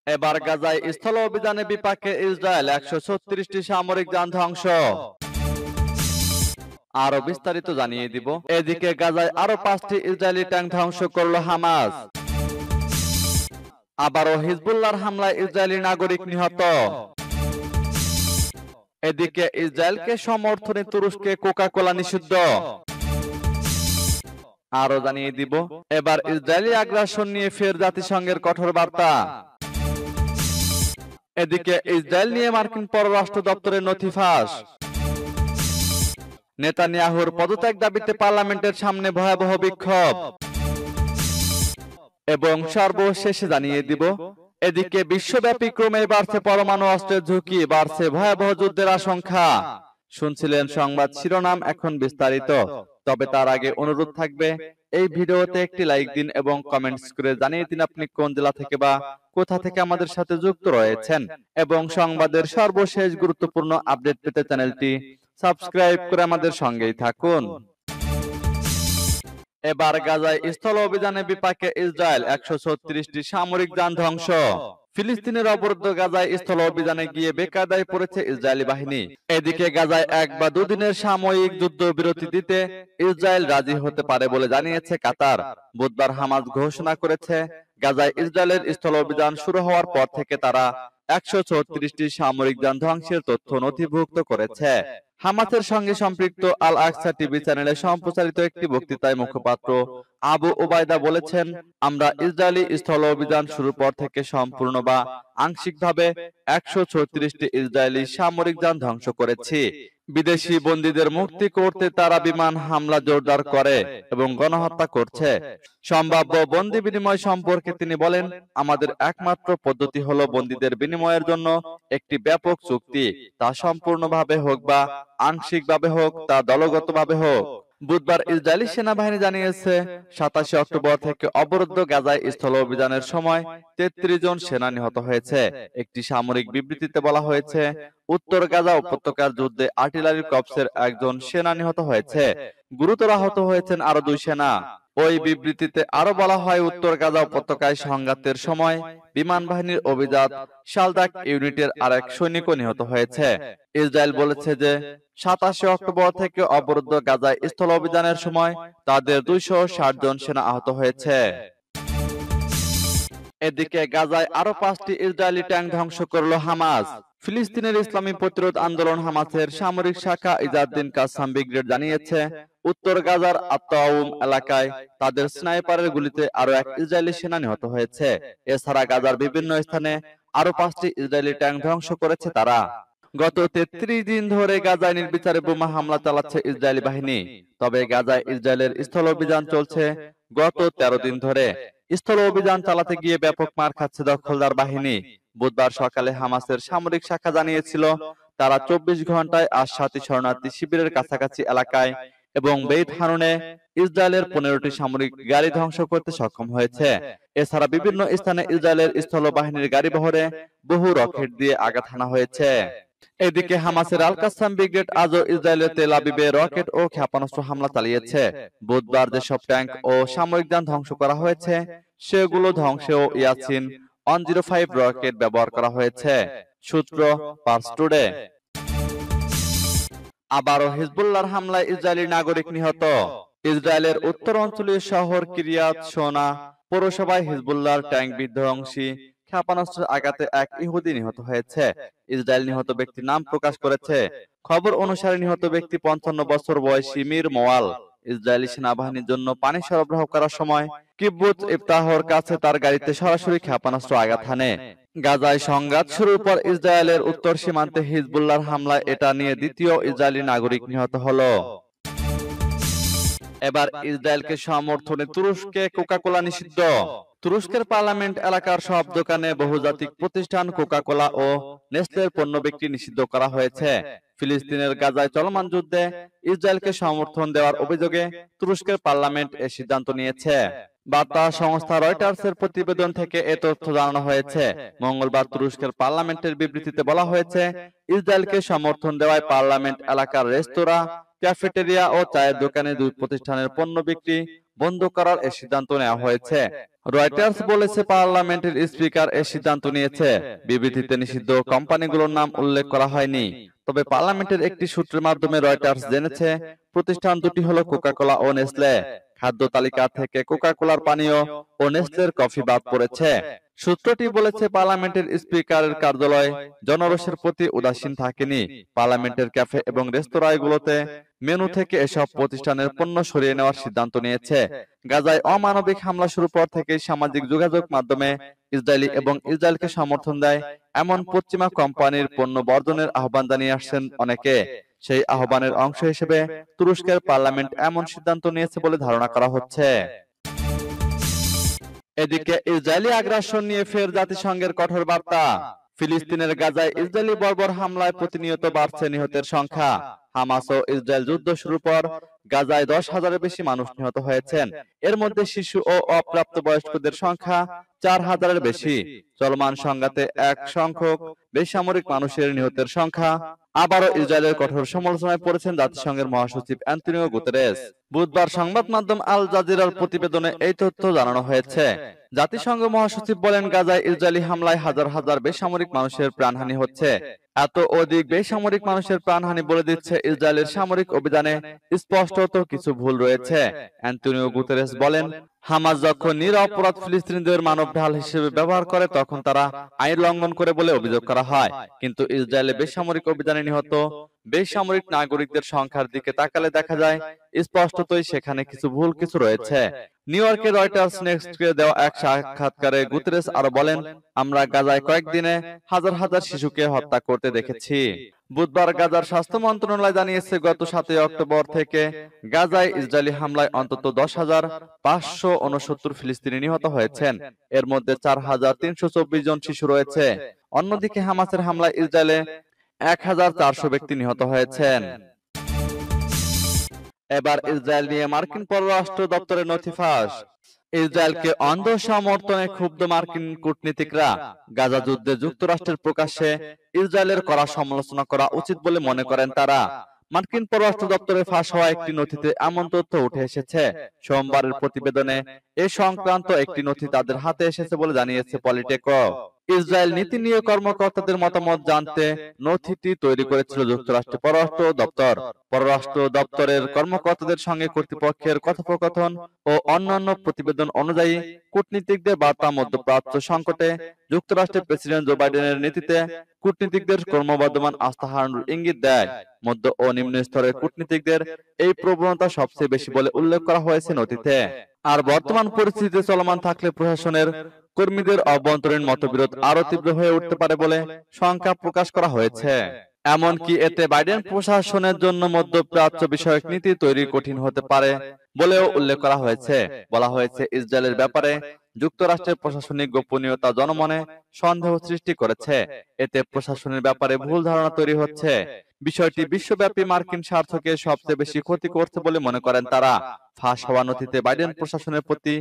এবার গাজায় স্থল অভিযানে বিপাকে ইসরায়েল, 136টি সামরিক যান ধ্বংস। আরো বিস্তারিত জানিয়ে দিব। এদিকে গাজায় আরো 5টি ইসরায়েলি ট্যাঙ্ক ধ্বংস করল হামাস। আবারও হিজবুল্লাহর হামলায় ইসরায়েলি নাগরিক নিহত। এদিকে ইসরায়েলকে সমর্থনে তুরস্কে কোকা-কোলা নিষিদ্ধ। আরো জানিয়ে দিব, এবার ইসরায়েলি আগ্রাসন নিয়ে ফের জাতিসংঘের কঠোর বার্তা। এদিকে ইসরায়েল নিয়ে মার্কিন পররাষ্ট্র দপ্তরের নথি ফাঁস। নেতানিয়াহুর পদত্যাগ দাবিতে পার্লামেন্টের সামনে ভয়াবহ বিক্ষোভ। এবং সর্বশেষে জানিয়ে দিব, এদিকে বিশ্বব্যাপী ক্রমে বাড়ছে পরমাণু অস্ত্রের ঝুঁকি, বাড়ছে ভয়াবহ যুদ্ধের আশঙ্কা। শুনছিলেন সংবাদ শিরোনাম, এখন বিস্তারিত। তবে তার আগে অনুরোধ থাকবে, এই ভিডিওতে একটি লাইক দিন এবং কমেন্টস করে জানিয়ে দিন আপনি কোন জেলা থেকে বা কোথা থেকে আমাদের সাথে যুক্ত রয়েছেন, এবং সংবাদের সর্বশেষ গুরুত্বপূর্ণ আপডেট পেতে চ্যানেলটি সাবস্ক্রাইব করে আমাদের সঙ্গেই থাকুন। এবার গাজায় স্থল অভিযানে বিপাকে ইসরায়েল, 136টি সামরিক যান ধ্বংস। ফিলিস্তিনের অবরুদ্ধ গাজায় স্থল অভিযানে গিয়ে বেকায়দায় পড়েছে ইসরায়েলি বাহিনী। এদিকে গাজায় 1 বা 2 দিনের সাময়িক যুদ্ধবিরতি দিতে ইসরায়েল রাজি হতে পারে বলে জানিয়েছে কাতার। বুধবার হামাস ঘোষণা করেছে, গাজায় ইসরায়েলের স্থল অভিযান শুরু হওয়ার পর থেকে তারা 136টি সামরিক যান ধ্বংসের তথ্য নথিভুক্ত করেছে। হামাসের সঙ্গে সম্পৃক্ত আল আকসা টিভি চ্যানেলে সম্প্রচারিত একটি বক্তৃতায় মুখপাত্র আবু ওবায়দা বলেছেন, আমরা ইসরায়েলি স্থল অভিযান শুরুর পর থেকে সম্পূর্ণ বা আংশিকভাবে 136টি ইসরায়েলি সামরিক যান ধ্বংস করেছি। বিদেশি বন্দীদের মুক্তি করতে তারা বিমান হামলা জোরদার করে এবং গণহত্যা করছে। সম্ভাব্য বন্দী বিনিময় সম্পর্কে তিনি বলেন, আমাদের একমাত্র পদ্ধতি হলো বন্দীদের বিনিময়ের জন্য একটি ব্যাপক চুক্তি, তা সম্পূর্ণভাবে হোক বা আংশিকভাবে হোক, তা দলগতভাবে হোক। বুধবার ইসরায়েলি সেনাবাহিনী জানিয়েছে, 27 অক্টোবর থেকে অবরুদ্ধ গাজায় স্থল অভিযানের সময় 33 জন সেনা নিহত হয়েছে। একটি সামরিক বিবৃতিতে বলা হয়েছে, উত্তর গাজা উপত্যকার যুদ্ধে আর্টিলারি কর্পসের 1 জন সেনা নিহত হয়েছে। গুরুতর আহত হয়েছেন আরো 2 সেনা। ওই বিবৃতিতে আরো বলা হয়, উত্তর গাজা উপত্যকায় সংঘাতের সময় বিমান বাহিনীর অভিজাত শালদাক ইউনিটের আরেক সৈনিকও নিহত হয়েছে। ইসরায়েল বলেছে যে 27 অক্টোবর থেকে অবরুদ্ধ গাজায় স্থল অভিযানের সময় তাদের 260 জন সেনা আহত হয়েছে। এদিকে গাজায় আরো 5টি ইসরায়েলি ট্যাঙ্ক ধ্বংস করল হামাস। ফিলিস্তিনের ইসলামী প্রতিরোধ আন্দোলন হামাসের সামরিক শাখা ইজাদ্দিন কাসাম ব্রিগেড জানিয়েছে, উত্তর গাজার আত্তাউম এলাকায় তাদের স্নাইপারের গুলিতে আরো 1 ইসরায়েলি সেনা নিহত হয়েছে। এছাড়া গাজার বিভিন্ন স্থানে আরো 5টি ইসরায়েলি ট্যাঙ্ক ধ্বংস করেছে তারা। গত 33 দিন ধরে গাজায় নির্বিচারে বোমা হামলা চালাচ্ছে ইসরায়েলি বাহিনী। তবে গাজায় ইসরায়েলের স্থল অভিযান চলছে গত 13 দিন ধরে। স্থল অভিযান চালাতে গিয়ে ব্যাপক মার খাচ্ছে দখলদার বাহিনী। বুধবার সকালে হামাসের সামরিক শাখা জানিয়েছিল, তারা 24 ঘন্টায় আশ-শাতি শরণার্থী শিবিরের কাছাকাছি এলাকায় এবং বেইত হানুনে ইসরায়েলের 15টি সামরিক গাড়ি ধ্বংস করতে সক্ষম হয়েছে। এছাড়া বিভিন্ন স্থানে ইসরায়েলের স্থল বাহিনীর গাড়ি বহরে বহু রকেট দিয়ে আঘাত হানা হয়েছে। এদিকে হামাসের আল কাসাম ব্রিগেড আজও ইসরায়েলের তেল আবিবে রকেট ও ক্ষেপণাস্ত্র হামলা চালিয়েছে। বুধবার যেসব ট্যাঙ্ক ও সামরিক যান ধ্বংস করা হয়েছে সেগুলো ধ্বংসেও ইয়াসিন 105 রকেট ব্যবহার করা হয়েছে। সূত্র পার্স টুডে। আবারও হিজবুল্লাহর হামলায় ইসরায়েলি নাগরিক নিহত। ইসরায়েলের উত্তর অঞ্চলীয় শহর কিরিয়াত শোনা পৌরসভায় হিজবুল্লাহর ট্যাঙ্ক বিধ্বংসী ক্ষেপণাস্ত্রের আঘাতে 1 ইহুদি নিহত হয়েছে। ইসরায়েল নিহত ব্যক্তির নাম প্রকাশ করেছে। খবর অনুসারে নিহত ব্যক্তি 55 বছর বয়সী মির মোয়াল। ইসরায়েলি সেনাবাহিনীর জন্য পানি সরবরাহ করার সময় কিব্বুৎজ ইফতাহর কাছে তার গাড়িতে সরাসরি ক্ষেপণাস্ত্র আঘাত হানে। গাজায় সংঘাত শুরুর পর ইসরায়েলের উত্তর সীমান্তে হিজবুল্লাহর হামলায় এটা নিয়ে দ্বিতীয় ইসরায়েলি নাগরিক নিহত হলো। এবার ইসরায়েলকে সমর্থনে তুরস্কে কোকা-কোলা নিষিদ্ধ। তুরস্কের পার্লামেন্ট এলাকার সব দোকানে বহুজাতিক প্রতিষ্ঠান কোকা-কোলা ও নেসলের পণ্য বিক্রি নিষিদ্ধ করা হয়েছে। ফিলিস্তিনের গাজায় চলমান যুদ্ধে ইসরায়েলকে সমর্থন দেওয়ার অভিযোগে তুরস্কের পার্লামেন্ট এ সিদ্ধান্ত নিয়েছে। বার্তা সংস্থা রয়টার্সের প্রতিবেদন থেকে এ তথ্য জানানো হয়েছে। মঙ্গলবার তুরস্কের পার্লামেন্টের বিবৃতিতে বলা হয়েছে, ইসরায়েলকে সমর্থন দেওয়ায় পার্লামেন্ট এলাকার রেস্তোরাঁ, ক্যাফেটেরিয়া ও চায়ের দোকানে দুই প্রতিষ্ঠানের পণ্য বিক্রি বন্ধ করার এ সিদ্ধান্ত নেওয়া হয়েছে। রয়টার্স বলেছে, পার্লামেন্টের স্পিকার এ সিদ্ধান্ত নিয়েছে। বিবৃতিতে নিষিদ্ধ কোম্পানিগুলোর নাম উল্লেখ করা হয়নি। তবে পার্লামেন্টের একটি সূত্রের মাধ্যমে রয়টার্স জেনেছে, প্রতিষ্ঠান দুটি হলো কোকা-কোলা ও নেসলে। খাদ্য তালিকা থেকে কোকা-কোলার পানীয় ও নেসলের কফি বাদ পড়েছে। সূত্রটি বলেছে, পার্লামেন্টের স্পিকারের কার্যালয় জনরোষের প্রতি উদাসীন থাকেনি। পার্লামেন্টের ক্যাফে এবং রেস্তোরাঁগুলোতে মেনু থেকে এসব প্রতিষ্ঠানের পণ্য সরিয়ে নেওয়ার সিদ্ধান্ত নিয়েছে। গাজায় অমানবিক হামলা শুরু পর থেকেই সামাজিক যোগাযোগ মাধ্যমে ইসরায়েলি এবং ইসরায়েলকে সমর্থন দেয় এমন পশ্চিমা কোম্পানির পণ্য বর্জনের আহ্বান জানিয়ে আসছেন অনেকে। সেই আহ্বানের অংশ হিসেবে তুরস্কের পার্লামেন্ট এমন সিদ্ধান্ত নিয়েছে বলে ধারণা করা হচ্ছে। এদিকে ইসরায়েলি আগ্রাসন নিয়ে ফের জাতিসংঘের কঠোর বার্তা। ফিলিস্তিনের গাজায় ইসরায়েলি বর্বর হামলায় প্রতিনিয়ত বাড়ছে নিহতের সংখ্যা। হামাস ও ইসরায়েল যুদ্ধ শুরুর পর গাজায় 10,000-এর বেশি মানুষ নিহত হয়েছেন। এর মধ্যে শিশু ও অপ্রাপ্তবয়স্কদের সংখ্যা 4,000-এর বেশি। চলমান সংঘাতে এক সংখ্যক বেসামরিক মানুষের নিহতের সংখ্যা। আবারও ইসরায়েলের কঠোর সমালোচনায় পড়েছেন জাতিসংঘের মহাসচিব অ্যান্টোনিও গুতেরেস। বুধবার সংবাদ মাধ্যম আল জাজিরার প্রতিবেদনে এই তথ্য জানানো হয়েছে। জাতিসংঘ মহাসচিব বলেন, গাজায় ইসরায়েলি হামলায় হাজার হাজার বেসামরিক মানুষের প্রাণহানি হচ্ছে। এত অধিক বেসামরিক মানুষের প্রাণহানি বলে দিচ্ছে ইসরায়েলের সামরিক অভিযানে স্পষ্টত কিছু ভুল রয়েছে। অ্যান্টোনিও গুতেরেস বলেন, হামাস যখন নিরপরাধ ফিলিস্তিনিদের মানব ঢাল হিসেবে ব্যবহার করে তখন তারা আইন লঙ্ঘন করে বলে অভিযোগ করা হয়। কিন্তু ইসরায়েলের বেসামরিক অভিযানে নিহত বেসামরিক নাগরিকদের সংখ্যার দিকে তাকালে দেখা যায় স্পষ্টতই সেখানে কিছু রয়েছে। নিউ ইয়র্কে রয়টার্স নেক্সটকে দেওয়া এক সাক্ষাৎকারে গুতেরেস আরো বলেন, আমরা গাজায় কয়েকদিনে হাজার হাজার শিশুকে হত্যা করতে দেখেছি। বুধবার গাজার স্বাস্থ্য মন্ত্রণালয় জানিয়েছে, গত 7 অক্টোবর থেকে গাজায় ইসরায়েলি হামলায় অন্তত 10,569 ফিলিস্তিনি নিহত হয়েছেন। এর মধ্যে 4,324 জন শিশু রয়েছে। অন্যদিকে হামাসের হামলায় ইসরায়েলে 1,400 ব্যক্তি নিহত হয়েছেন। এবার ইসরায়েল নিয়ে মার্কিন পররাষ্ট্র দপ্তরের নথি ফাঁস। ইসরায়েলকে অন্ধ সমর্থনে ক্ষুব্ধ মার্কিন কূটনীতিকরা। গাজা যুদ্ধে যুক্তরাষ্ট্রের প্রকাশ্যে ইসরায়েলের কড়া সমালোচনা করা উচিত বলে মনে করেন তারা। মার্কিন পররাষ্ট্র দপ্তরে ফাঁস হওয়া একটি নথিতে এমন তথ্য উঠে এসেছে। সোমবারের প্রতিবেদনে এ সংক্রান্ত একটি নথি তাদের হাতে এসেছে বলে জানিয়েছে পলিটেকো। ইসরায়েল নীতি নিয়ে কর্মকর্তাদের মতামত জানতে নথিটি তৈরি করেছিল যুক্তরাষ্ট্রের পররাষ্ট্র দপ্তর। পররাষ্ট্র দপ্তরের কর্মকর্তাদের সঙ্গে কর্তৃপক্ষের কথোপকথন ও অন্যান্য প্রতিবেদন অনুযায়ী কূটনীতিকদের বার্তা মধ্যপ্রাচ্য সংকটে যুক্তরাষ্ট্রের প্রেসিডেন্ট জো বাইডেনের নীতিতে কূটনীতিকদের ক্রমবর্ধমান আস্থা হারানোর ইঙ্গিত দেয়। মধ্য ও নিম্ন স্তরের কূটনীতিকদের এই প্রবণতা সবচেয়ে বেশি বলে উল্লেখ করা হয়েছে নথিতে। আর বর্তমান পরিস্থিতিতে চলমান থাকলে প্রশাসনের কর্মীদের অভ্যন্তরীণ মতবিরোধ আরো তীব্র হয়ে উঠতে পারে বলে শঙ্কা প্রকাশ করা হয়েছে। এমনকি এতে বাইডেন প্রশাসনের জন্য মধ্যপ্রাচ্য বিষয়ক নীতি তৈরি কঠিন হতে পারে বলেও উল্লেখ করা হয়েছে। বলা হয়েছে, ইসরায়েলের ব্যাপারে যুক্তরাষ্ট্রের প্রশাসনিক গোপনীয়তা জনমনে সন্দেহ সৃষ্টি করেছে। এতে প্রশাসনের ব্যাপারে ভুল ধারণা তৈরি হচ্ছে। বিষয়টি বিশ্বব্যাপী মার্কিন স্বার্থকে সবচেয়ে বেশি ক্ষতি করছে বলে মনে করেন তারা। ফাঁস হওয়া নথিতে বাইডেন প্রশাসনের প্রতি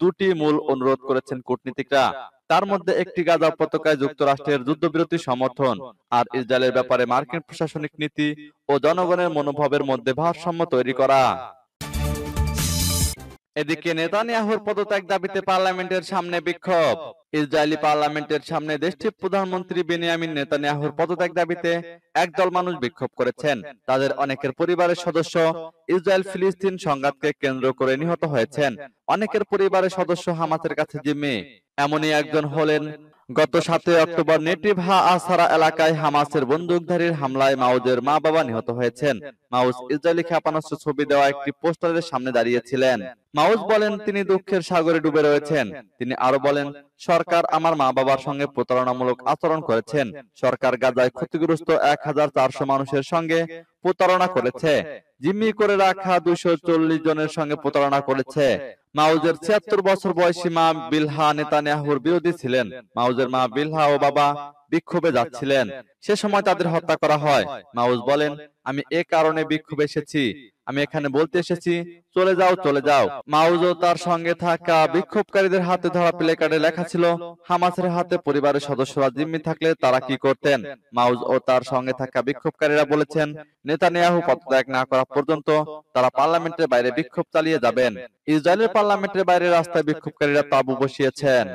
দুটি মূল অনুরোধ করেছেন কূটনীতিকরা। তার মধ্যে একটি গাজা উপত্যকায় যুক্তরাষ্ট্রের যুদ্ধবিরতি সমর্থন, আর ইসরায়েলের ব্যাপারে মার্কিন প্রশাসনিক নীতি ও জনগণের মনোভাবের মধ্যে ভারসাম্য তৈরি করা। এদিকে নেতানিয়াহুর পদত্যাগ দাবিতে পার্লামেন্টের সামনে বিক্ষোভ। ইসরায়েলি পার্লামেন্টের সামনে দেশটির প্রধানমন্ত্রী বেনিয়ামিন নেতানিয়াহুর পদত্যাগ দাবিতে একদল মানুষ বিক্ষোভ করেছেন। তাদের অনেকের পরিবারের সদস্য ইসরায়েল ফিলিস্তিন সংঘাতকে কেন্দ্র করে নিহত হয়েছেন। অনেকের পরিবারের সদস্য হামাসের কাছে জিম্মি। এমনই একজন হলেন গত 7 অক্টোবর নেটিভ হা-আসারা এলাকায় হামাসের বন্দুকধারীর হামলায় মাউজের মা বাবা নিহত হয়েছেন। মাউজ ইসরায়েলি ক্ষেপণাস্ত্র ছবি দেওয়া একটি পোস্টারের সামনে দাঁড়িয়েছিলেন। মাউজ বলেন, তিনি দুঃখের সাগরে ডুবে রয়েছেন। তিনি আরো বলেন, সরকার আমার মা বাবার সঙ্গে প্রতারণামূলক আচরণ করেছেন। সরকার গাজায় ক্ষতিগ্রস্ত 1,400 মানুষের সঙ্গে প্রতারণা করেছে। জিম্মি করে রাখা 240 জনের সঙ্গে প্রতারণা করেছে। মাউজের 76 বছর বয়সী মা বিলহা নেতানিয়াহুর বিরোধী ছিলেন। মাউজের মা বিলহা ও বাবা বিক্ষোভে যাচ্ছিলেন। সে সময় তাদের হত্যা করা হয়। মাউজ বলেন, আমি এ কারণে বিক্ষোভে এসেছি। আমি এখানে বলতে এসেছি, চলে যাও চলে যাও। মাউজ ও তার সঙ্গে থাকা বিক্ষোভকারীদের হাতে ধরা প্লেকার্ডে লেখা ছিল, হামাসের হাতে পরিবারের সদস্যরা জিম্মি থাকলে তারা কি করতেন। মাউজ ও তার সঙ্গে থাকা বিক্ষোভকারীরা বলেছেন, নেতানিয়াহু পদত্যাগ না করা পর্যন্ত তারা পার্লামেন্টের বাইরে বিক্ষোভ চালিয়ে যাবেন। ইসরায়েলের পার্লামেন্টের বাইরে রাস্তায় বিক্ষোভকারীরা তাঁবু বসিয়েছেন।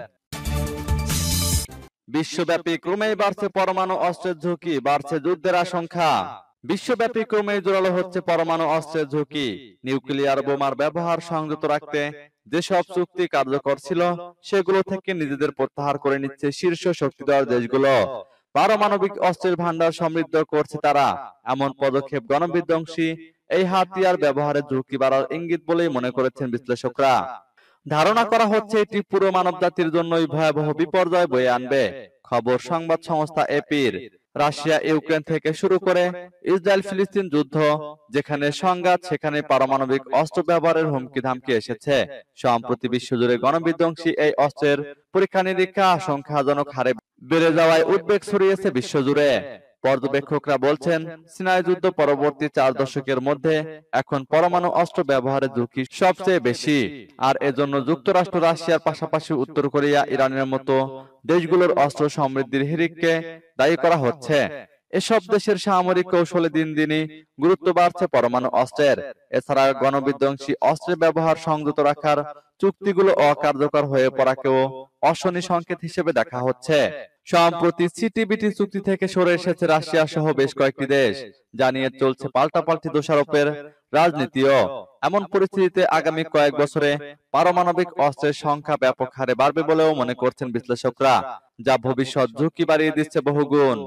বিশ্বব্যাপী ক্রমেই বাড়ছে পরমাণু অস্ত্রের ঝুঁকি, বাড়ছে যুদ্ধের আশঙ্কা। বিশ্বব্যাপী ক্রমেই জোরালো হচ্ছে পরমাণু অস্ত্রের ঝুঁকি। নিউক্লিয়ার বোমার ব্যবহার সংযত রাখতে যেসব চুক্তি কার্যকর ছিল সেগুলো থেকে নিজেদের প্রত্যাহার করে নিচ্ছে শীর্ষ শক্তিধর দেশগুলো। পারমাণবিক অস্ত্রের ভান্ডার সমৃদ্ধ করছে তারা। এমন পদক্ষেপ গণবিধ্বংসী এই হাতিয়ার ব্যবহারের ঝুঁকি বাড়ার ইঙ্গিত বলেই মনে করেছেন বিশ্লেষকরা। ধারণা করা হচ্ছে এটি পুরো মানবজাতির জন্যই ভয়াবহ বিপর্যয় বয়ে আনবে। খবর সংবাদ সংস্থা এপির। রাশিয়া ইউক্রেন থেকে শুরু করে ইসরায়েল ফিলিস্তিন যুদ্ধ, যেখানে সংঘাত সেখানে পারমাণবিক অস্ত্র ব্যবহারের হুমকি ধামকি এসেছে। সম্প্রতি বিশ্বজুড়ে গণবিধ্বংসী এই অস্ত্রের পরীক্ষা নিরীক্ষা আশঙ্কাজনক হারে বেড়ে যাওয়ায় উদ্বেগ ছড়িয়েছে বিশ্বজুড়ে। পর্যবেক্ষকরা বলছেন, সিনাই যুদ্ধ পরবর্তী 4 দশকের মধ্যে এখন পরমাণু অস্ত্র ব্যবহারের ঝুঁকি সবচেয়ে বেশি। আর এজন্য যুক্তরাষ্ট্র, রাশিয়ার পাশাপাশি উত্তর কোরিয়া, ইরানের মতো দেশগুলোর অস্ত্র সমৃদ্ধির হিড়িককে দায়ী করা হচ্ছে। এসব দেশের সামরিক কৌশলে দিন দিনই গুরুত্ব বাড়ছে পরমাণু অস্ত্রের। এছাড়া গণবিধ্বংসী অস্ত্রের ব্যবহার সংযত রাখার চুক্তিগুলো অকার্যকর হয়ে পড়াকেও অশনি সংকেত হিসেবে দেখা হচ্ছে। সম্প্রতি সিটিবিটি চুক্তি থেকে সরে এসেছে রাশিয়া সহ বেশ কয়েকটি দেশ, জানিয়ে চলছে পাল্টাপাল্টি দোষারোপের রাজনীতিও। এমন পরিস্থিতিতে আগামী কয়েক বছরে পারমাণবিক অস্ত্রের সংখ্যা ব্যাপক হারে বাড়বে বলেও মনে করছেন বিশ্লেষকরা, যা ভবিষ্যৎ ঝুঁকি বাড়িয়ে দিচ্ছে বহুগুণ।